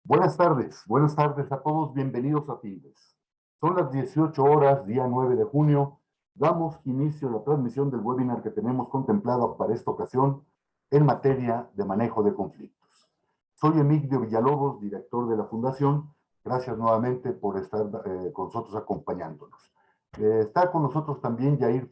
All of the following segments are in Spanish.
Buenas tardes a todos, bienvenidos a Fides. Son las 18 horas, día 9 de junio. Damos inicio a la transmisión del webinar que tenemos contemplado para esta ocasión en materia de manejo de conflictos. Soy Emigdio Villalobos, director de la Fundación. Gracias nuevamente por estar con nosotros acompañándonos. Está con nosotros también Yair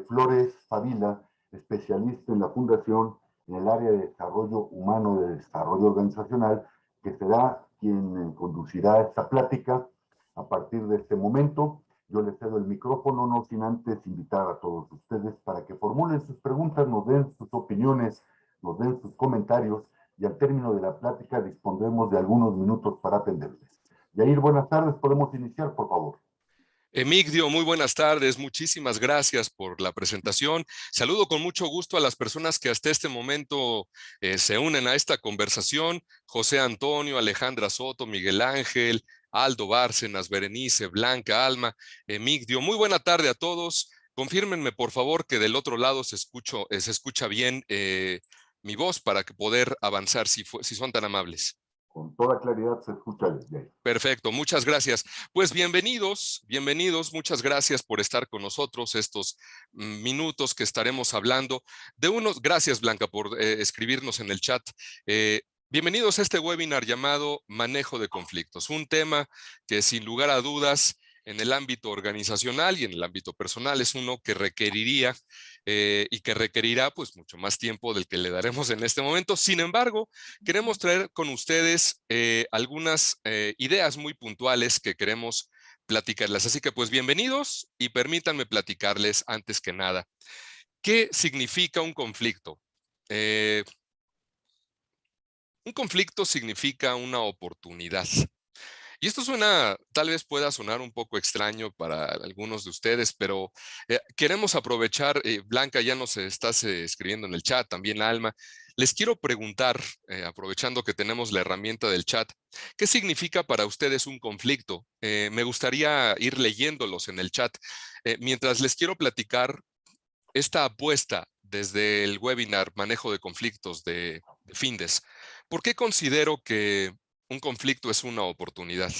Flores Favila, especialista en la Fundación en el área de desarrollo humano, de desarrollo organizacional, que será quien conducirá esta plática a partir de este momento. Yo les cedo el micrófono, no sin antes invitar a todos ustedes para que formulen sus preguntas, nos den sus opiniones, nos den sus comentarios y al término de la plática dispondremos de algunos minutos para atenderles. Yair, buenas tardes, podemos iniciar, por favor. Emigdio, muy buenas tardes, muchísimas gracias por la presentación. Saludo con mucho gusto a las personas que hasta este momento se unen a esta conversación. José Antonio, Alejandra Soto, Miguel Ángel, Aldo Bárcenas, Berenice, Blanca, Alma, Emigdio. Muy buena tarde a todos. Confírmenme, por favor, que del otro lado se escucha bien mi voz para poder avanzar, si son tan amables. Con toda claridad se escucha desde ahí. Perfecto, muchas gracias. Pues bienvenidos, muchas gracias por estar con nosotros estos minutos que estaremos hablando de unos. Gracias, Blanca, por escribirnos en el chat. Bienvenidos a este webinar llamado Manejo de Conflictos, un tema que sin lugar a dudas en el ámbito organizacional y en el ámbito personal es uno que requeriría y que requerirá pues mucho más tiempo del que le daremos en este momento. Sin embargo, queremos traer con ustedes algunas ideas muy puntuales que queremos platicarles. Así que pues bienvenidos y permítanme platicarles antes que nada. ¿Qué significa un conflicto? Un conflicto significa una oportunidad. Y esto tal vez pueda sonar un poco extraño para algunos de ustedes, pero queremos aprovechar, Blanca ya nos estás escribiendo en el chat, también Alma. Les quiero preguntar, aprovechando que tenemos la herramienta del chat, ¿qué significa para ustedes un conflicto? Me gustaría ir leyéndolos en el chat. Mientras les quiero platicar esta apuesta desde el webinar Manejo de Conflictos de Findes. ¿Por qué considero que un conflicto es una oportunidad?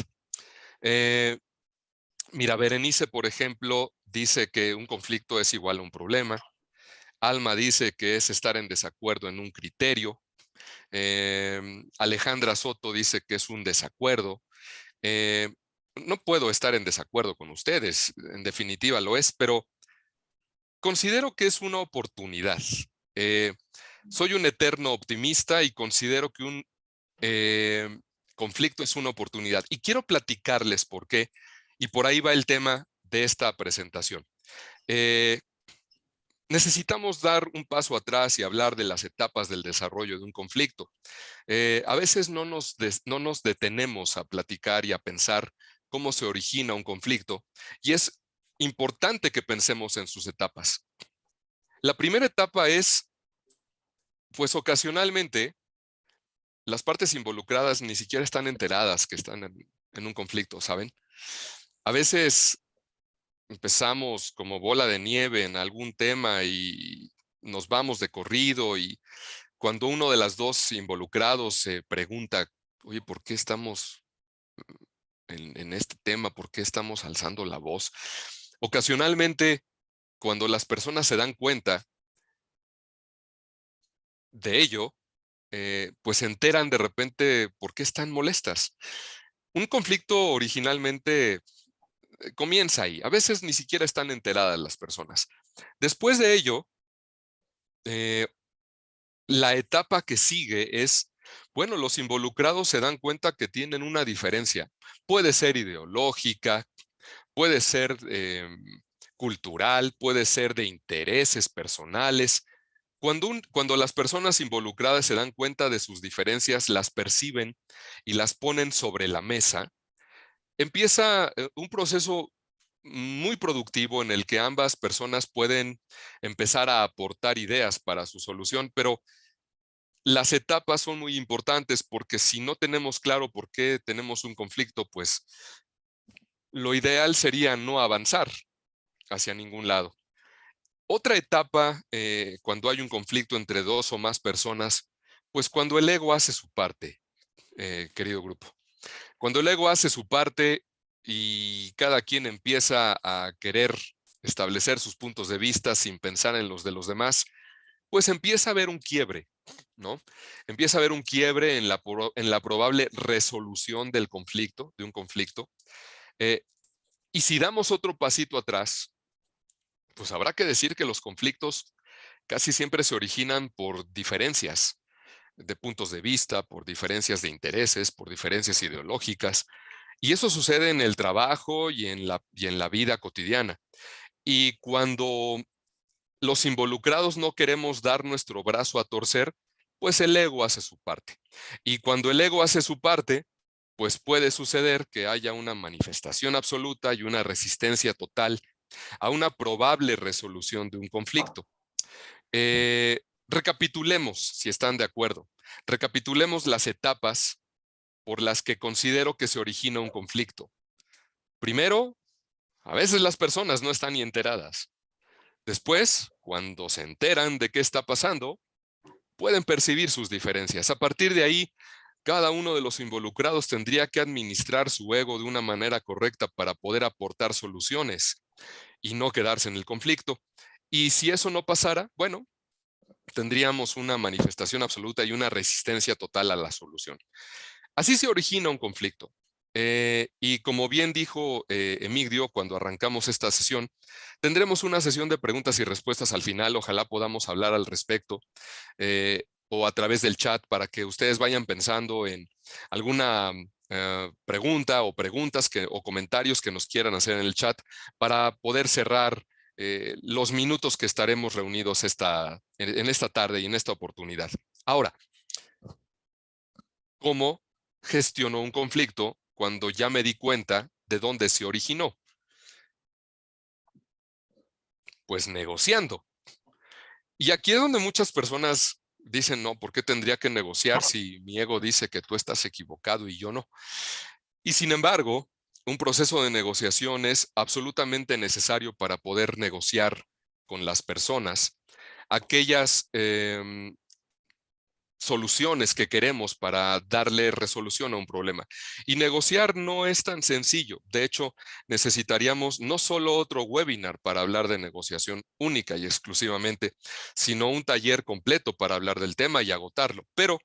Mira, Berenice, por ejemplo, dice que un conflicto es igual a un problema. Alma dice que es estar en desacuerdo en un criterio. Alejandra Soto dice que es un desacuerdo. No puedo estar en desacuerdo con ustedes, en definitiva lo es, pero considero que es una oportunidad. Soy un eterno optimista y considero que un conflicto es una oportunidad. Y quiero platicarles por qué, y por ahí va el tema de esta presentación. Necesitamos dar un paso atrás y hablar de las etapas del desarrollo de un conflicto. A veces no nos detenemos a platicar y a pensar cómo se origina un conflicto, y es importante que pensemos en sus etapas. La primera etapa es, pues ocasionalmente, las partes involucradas ni siquiera están enteradas que están en un conflicto, ¿saben? A veces empezamos como bola de nieve en algún tema y nos vamos de corrido, y cuando uno de las dos involucrados se pregunta, oye, ¿por qué estamos en este tema? ¿Por qué estamos alzando la voz? Ocasionalmente, cuando las personas se dan cuenta de ello, pues se enteran de repente por qué están molestas. Un conflicto originalmente comienza ahí. A veces ni siquiera están enteradas las personas. Después de ello, la etapa que sigue es, bueno, los involucrados se dan cuenta que tienen una diferencia. Puede ser ideológica, puede ser cultural, puede ser de intereses personales. Cuando las personas involucradas se dan cuenta de sus diferencias, las perciben y las ponen sobre la mesa, empieza un proceso muy productivo en el que ambas personas pueden empezar a aportar ideas para su solución, pero las etapas son muy importantes porque si no tenemos claro por qué tenemos un conflicto, pues lo ideal sería no avanzar hacia ningún lado. Otra etapa, cuando hay un conflicto entre dos o más personas, pues cuando el ego hace su parte, querido grupo. Cuando el ego hace su parte y cada quien empieza a querer establecer sus puntos de vista sin pensar en los de los demás, pues empieza a haber un quiebre, ¿no? Empieza a haber un quiebre en la probable resolución del conflicto, de un conflicto. Y si damos otro pasito atrás, pues habrá que decir que los conflictos casi siempre se originan por diferencias de puntos de vista, por diferencias de intereses, por diferencias ideológicas. Y eso sucede en el trabajo y en la vida cotidiana. Y cuando los involucrados no queremos dar nuestro brazo a torcer, pues el ego hace su parte. Y cuando el ego hace su parte, pues puede suceder que haya una manifestación absoluta y una resistencia total a una probable resolución de un conflicto. Recapitulemos, si están de acuerdo. Recapitulemos las etapas por las que considero que se origina un conflicto. Primero, a veces las personas no están ni enteradas. Después, cuando se enteran de qué está pasando, pueden percibir sus diferencias. A partir de ahí, cada uno de los involucrados tendría que administrar su ego de una manera correcta para poder aportar soluciones y no quedarse en el conflicto. Y si eso no pasara, bueno, tendríamos una manifestación absoluta y una resistencia total a la solución. Así se origina un conflicto. Y como bien dijo Emigdio cuando arrancamos esta sesión, tendremos una sesión de preguntas y respuestas al final. Ojalá podamos hablar al respecto o a través del chat para que ustedes vayan pensando en alguna pregunta o preguntas o comentarios que nos quieran hacer en el chat para poder cerrar los minutos que estaremos reunidos en esta tarde y en esta oportunidad. Ahora, ¿cómo gestionó un conflicto cuando ya me di cuenta de dónde se originó? Pues negociando. Y aquí es donde muchas personas dicen, no, ¿por qué tendría que negociar si mi ego dice que tú estás equivocado y yo no? Y sin embargo, un proceso de negociación es absolutamente necesario para poder negociar con las personas aquellas soluciones que queremos para darle resolución a un problema. Y negociar no es tan sencillo. De hecho, necesitaríamos no solo otro webinar para hablar de negociación única y exclusivamente, sino un taller completo para hablar del tema y agotarlo. Pero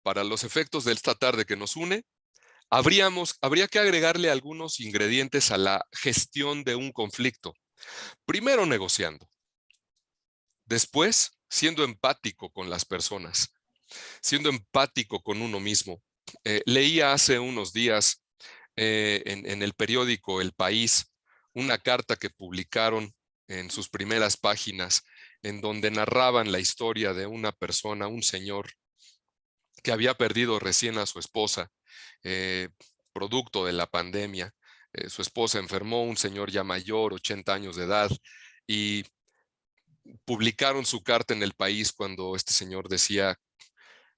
para los efectos de esta tarde que nos une, habría que agregarle algunos ingredientes a la gestión de un conflicto. Primero, negociando. Después, siendo empático con las personas, siendo empático con uno mismo. Leía hace unos días en el periódico El País una carta que publicaron en sus primeras páginas en donde narraban la historia de una persona, un señor, que había perdido recién a su esposa, producto de la pandemia. Su esposa enfermó, un señor ya mayor, 80 años de edad, y publicaron su carta en El País cuando este señor decía: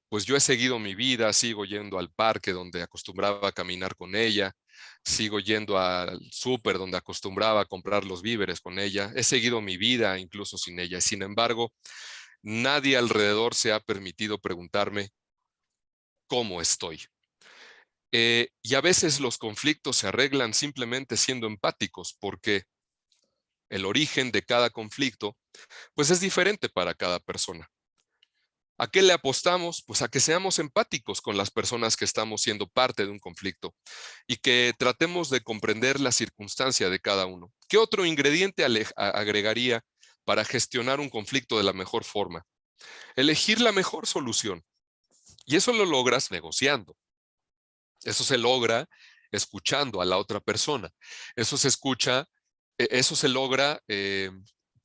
pues yo he seguido mi vida, sigo yendo al parque donde acostumbraba a caminar con ella, sigo yendo al súper donde acostumbraba a comprar los víveres con ella, he seguido mi vida incluso sin ella. Sin embargo, nadie alrededor se ha permitido preguntarme cómo estoy. Y a veces los conflictos se arreglan simplemente siendo empáticos, porque el origen de cada conflicto pues es diferente para cada persona. ¿A qué le apostamos? Pues a que seamos empáticos con las personas que estamos siendo parte de un conflicto y que tratemos de comprender la circunstancia de cada uno. ¿Qué otro ingrediente agregaría para gestionar un conflicto de la mejor forma? Elegir la mejor solución. Y eso lo logras negociando. Eso se logra escuchando a la otra persona. Eso se logra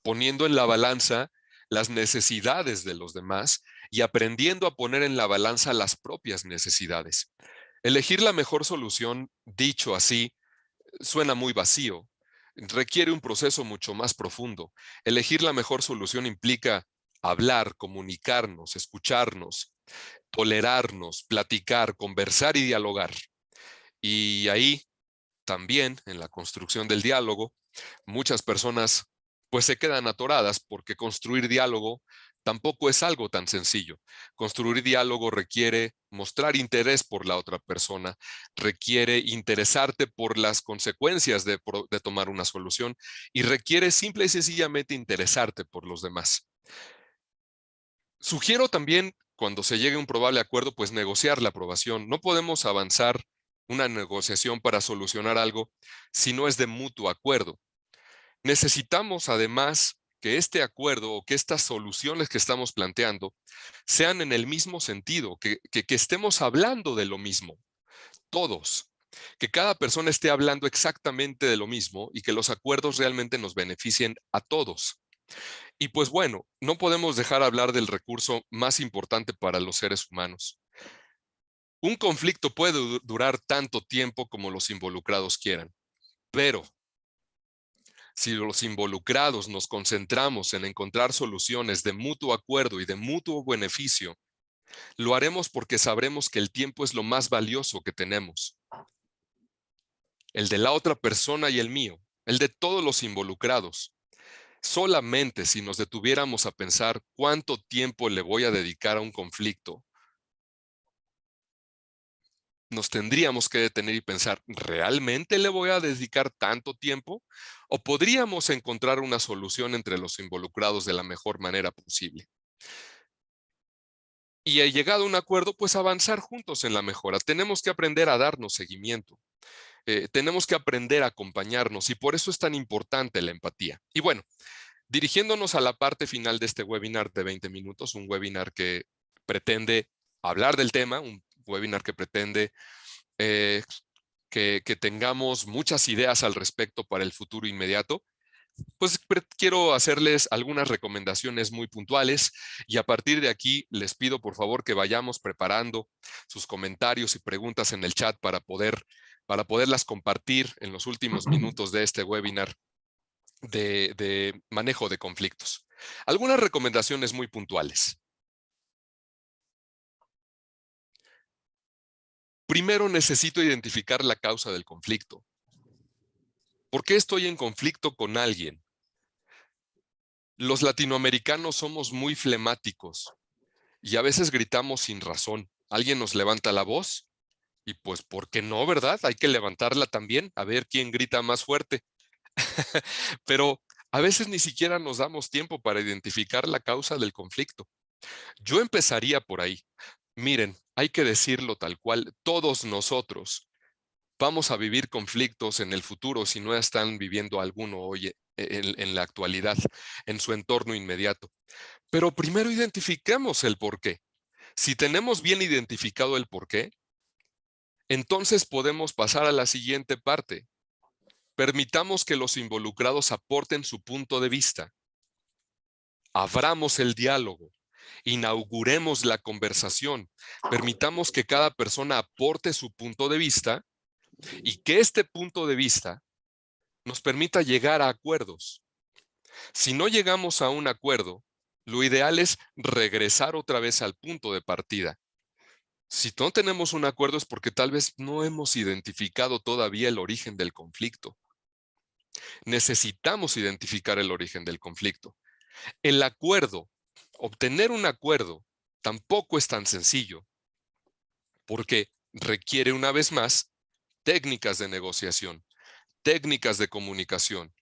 poniendo en la balanza las necesidades de los demás y aprendiendo a poner en la balanza las propias necesidades. Elegir la mejor solución, dicho así, suena muy vacío. Requiere un proceso mucho más profundo. Elegir la mejor solución implica hablar, comunicarnos, escucharnos, tolerarnos, platicar, conversar y dialogar. Y ahí también, en la construcción del diálogo, muchas personas pues se quedan atoradas porque construir diálogo tampoco es algo tan sencillo. Construir diálogo requiere mostrar interés por la otra persona, requiere interesarte por las consecuencias de tomar una solución y requiere simple y sencillamente interesarte por los demás. Sugiero también, cuando se llegue a un probable acuerdo, pues negociar la aprobación. No podemos avanzar una negociación para solucionar algo si no es de mutuo acuerdo. Necesitamos además que este acuerdo o que estas soluciones que estamos planteando sean en el mismo sentido, que estemos hablando de lo mismo, todos, que cada persona esté hablando exactamente de lo mismo y que los acuerdos realmente nos beneficien a todos. Y pues bueno, no podemos dejar hablar del recurso más importante para los seres humanos. Un conflicto puede durar tanto tiempo como los involucrados quieran, pero si los involucrados nos concentramos en encontrar soluciones de mutuo acuerdo y de mutuo beneficio, lo haremos porque sabremos que el tiempo es lo más valioso que tenemos. El de la otra persona y el mío, el de todos los involucrados. Solamente si nos detuviéramos a pensar cuánto tiempo le voy a dedicar a un conflicto, nos tendríamos que detener y pensar, ¿realmente le voy a dedicar tanto tiempo? ¿O podríamos encontrar una solución entre los involucrados de la mejor manera posible? Y llegado a un acuerdo, pues avanzar juntos en la mejora. Tenemos que aprender a darnos seguimiento. Tenemos que aprender a acompañarnos y por eso es tan importante la empatía. Y bueno, dirigiéndonos a la parte final de este webinar de 20 minutos, un webinar que pretende hablar del tema, un webinar que pretende que tengamos muchas ideas al respecto para el futuro inmediato, pues quiero hacerles algunas recomendaciones muy puntuales y a partir de aquí les pido por favor que vayamos preparando sus comentarios y preguntas en el chat para poderlas compartir en los últimos minutos de este webinar de manejo de conflictos. Algunas recomendaciones muy puntuales. Primero necesito identificar la causa del conflicto. ¿Por qué estoy en conflicto con alguien? Los latinoamericanos somos muy flemáticos y a veces gritamos sin razón. Alguien nos levanta la voz y pues, ¿por qué no, verdad? Hay que levantarla también, a ver quién grita más fuerte. Pero a veces ni siquiera nos damos tiempo para identificar la causa del conflicto. Yo empezaría por ahí. Miren, hay que decirlo tal cual, todos nosotros vamos a vivir conflictos en el futuro si no están viviendo alguno hoy en la actualidad, en su entorno inmediato. Pero primero identifiquemos el porqué. Si tenemos bien identificado el porqué, entonces podemos pasar a la siguiente parte. Permitamos que los involucrados aporten su punto de vista. Abramos el diálogo. Inauguremos la conversación. Permitamos que cada persona aporte su punto de vista y que este punto de vista nos permita llegar a acuerdos. Si no llegamos a un acuerdo, lo ideal es regresar otra vez al punto de partida. Si no tenemos un acuerdo es porque tal vez no hemos identificado todavía el origen del conflicto. Necesitamos identificar el origen del conflicto. El acuerdo, obtener un acuerdo, tampoco es tan sencillo, porque requiere una vez más técnicas de negociación, técnicas de comunicación,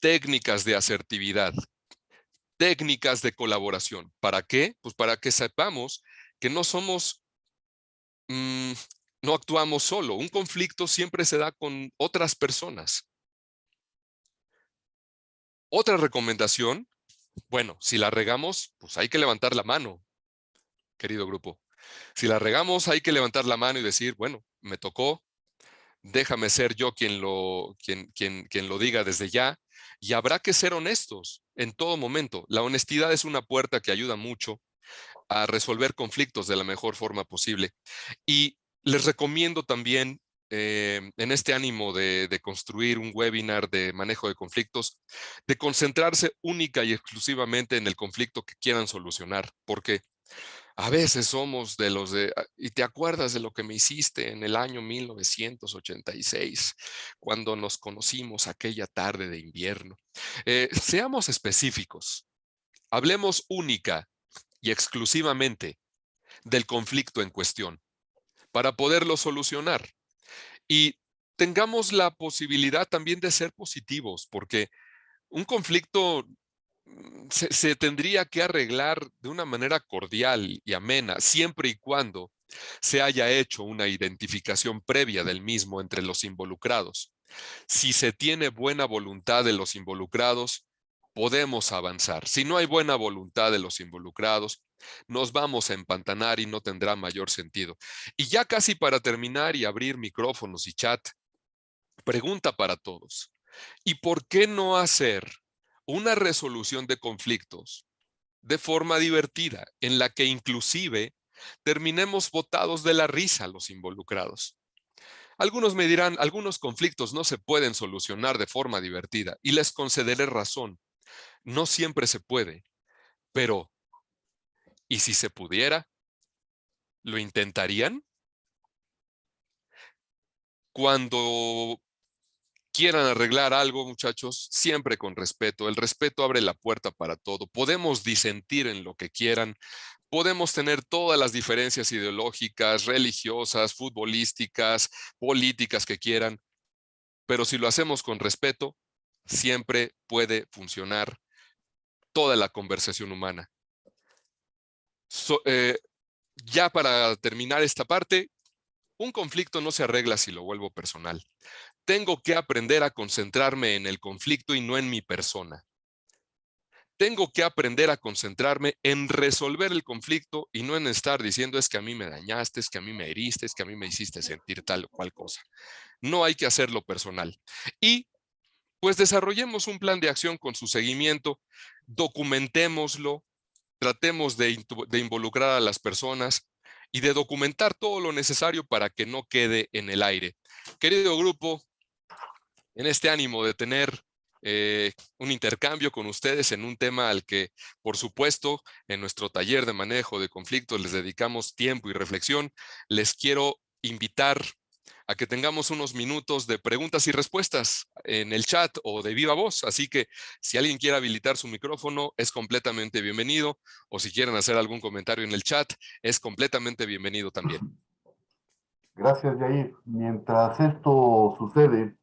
técnicas de asertividad, técnicas de colaboración. ¿Para qué? Pues para que sepamos que no somos, no actuamos solo. Un conflicto siempre se da con otras personas. Otra recomendación, bueno, si la regamos, pues hay que levantar la mano, querido grupo. Si la regamos, hay que levantar la mano y decir, bueno, me tocó, déjame ser yo quien lo diga desde ya. Y habrá que ser honestos en todo momento. La honestidad es una puerta que ayuda mucho a resolver conflictos de la mejor forma posible. Y les recomiendo también, en este ánimo de construir un webinar de manejo de conflictos, de concentrarse única y exclusivamente en el conflicto que quieran solucionar, porque a veces somos de los de, y te acuerdas de lo que me hiciste en el año 1986, cuando nos conocimos aquella tarde de invierno. Seamos específicos, hablemos única y exclusivamente del conflicto en cuestión para poderlo solucionar. Y tengamos la posibilidad también de ser positivos, porque un conflicto se tendría que arreglar de una manera cordial y amena, siempre y cuando se haya hecho una identificación previa del mismo entre los involucrados. Si se tiene buena voluntad de los involucrados, podemos avanzar. Si no hay buena voluntad de los involucrados, nos vamos a empantanar y no tendrá mayor sentido. Y ya casi para terminar y abrir micrófonos y chat, pregunta para todos. ¿Y por qué no hacer una resolución de conflictos de forma divertida, en la que inclusive terminemos botados de la risa los involucrados? Algunos me dirán, algunos conflictos no se pueden solucionar de forma divertida, y les concederé razón. No siempre se puede, pero ¿y si se pudiera? ¿Lo intentarían? Cuando quieran arreglar algo, muchachos, siempre con respeto. El respeto abre la puerta para todo. Podemos disentir en lo que quieran, podemos tener todas las diferencias ideológicas, religiosas, futbolísticas, políticas que quieran, pero si lo hacemos con respeto, siempre puede funcionar toda la conversación humana. Ya para terminar esta parte, un conflicto no se arregla si lo vuelvo personal. Tengo que aprender a concentrarme en el conflicto y no en mi persona. Tengo que aprender a concentrarme en resolver el conflicto y no en estar diciendo es que a mí me dañaste, es que a mí me heriste, es que a mí me hiciste sentir tal o cual cosa. No hay que hacerlo personal. Y pues desarrollemos un plan de acción con su seguimiento, documentémoslo, tratemos de involucrar a las personas y de documentar todo lo necesario para que no quede en el aire. Querido grupo, en este ánimo de tener un intercambio con ustedes en un tema al que, por supuesto, en nuestro taller de manejo de conflictos les dedicamos tiempo y reflexión, les quiero invitar a que tengamos unos minutos de preguntas y respuestas en el chat o de viva voz. Así que si alguien quiere habilitar su micrófono, es completamente bienvenido. O si quieren hacer algún comentario en el chat, es completamente bienvenido también. Gracias, Yair. Mientras esto sucede,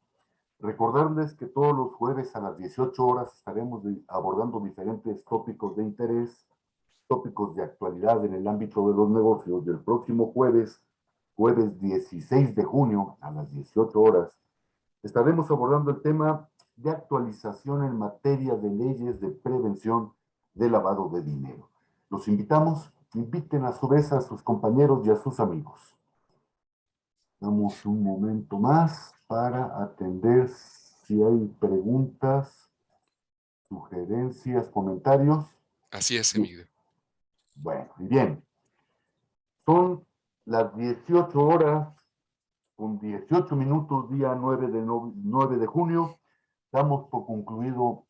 recordarles que todos los jueves a las 18 horas estaremos abordando diferentes tópicos de interés, tópicos de actualidad en el ámbito de los negocios. Del próximo jueves, jueves 16 de junio a las 18 horas, estaremos abordando el tema de actualización en materia de leyes de prevención de lavado de dinero. Los invitamos, inviten a su vez a sus compañeros y a sus amigos. Damos un momento más para atender si hay preguntas, sugerencias, comentarios. Así es, Emilio. Bueno, y bien. Son las 18 horas con 18 minutos, día 9 de junio. Damos por concluido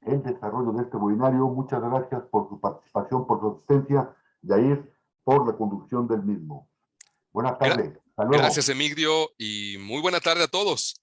el desarrollo de este webinario. Muchas gracias por su participación, por su asistencia, Yair, por la conducción del mismo. Buenas tardes. Hasta luego. Gracias, Emilio, y muy buena tarde a todos.